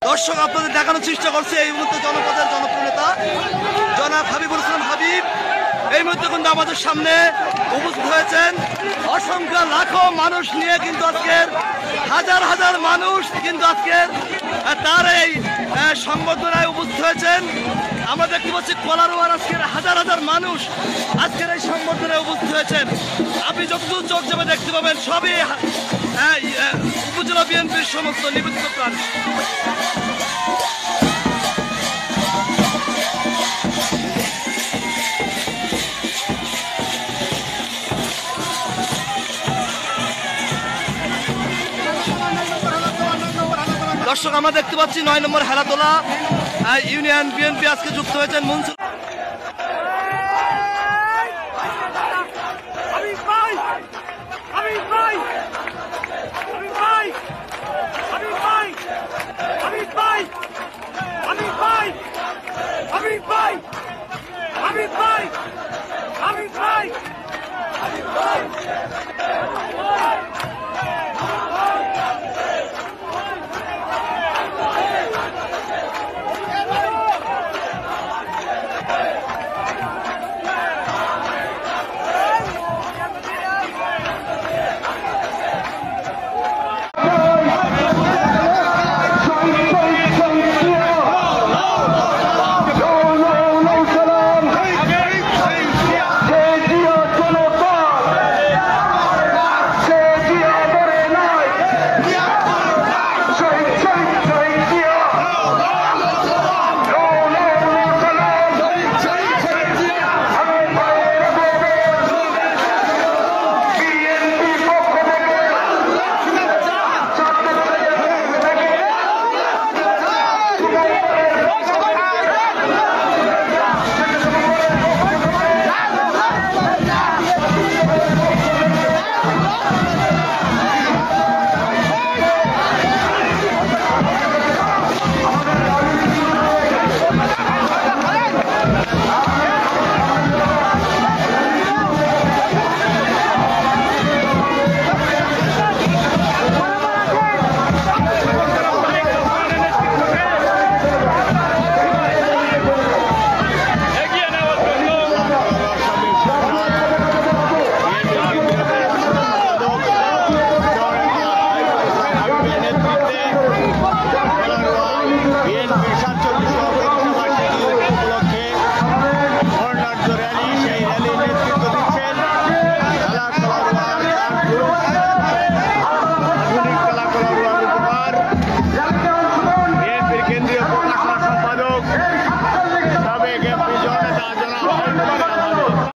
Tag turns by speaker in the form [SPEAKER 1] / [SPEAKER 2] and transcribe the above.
[SPEAKER 1] দর্শক আপনাদের দেখানোর চেষ্টা করছে এই মুহূর্তে জনপদের জনপ্রিয়তা জনাব হাবিবুল ইসলাম হাবিব এই মুহূর্তে কিন্তু আমাদের সামনে উপস্থিত হয়েছেন। অসংখ্য লাখো মানুষ নিয়ে কিন্তু আজকের হাজার হাজার মানুষ কিন্তু আজকের তার এই সংবর্ধনায় উপস্থিত হয়েছেন। আমরা দেখতে পাচ্ছি কলারোয়ার আজকের হাজার হাজার মানুষ আজকের এই সংবর্ধনায় উপস্থিত হয়েছেন। আপনি যতদূর চোখ যাবে দেখতে পাবেন সবই উপজেলা বিএনপির সমস্ত নিবেদিত প্রাণ। দর্শক আমরা দেখতে পাচ্ছি ৯ নম্বর হেলাতলা ইউনিয়ন বিএনপি আজকে যুক্ত হয়েছেন মনসুর
[SPEAKER 2] কেন্দ্রীয় প্রকাশনা সম্পাদক সাবেক এমপি জননেতা জনাব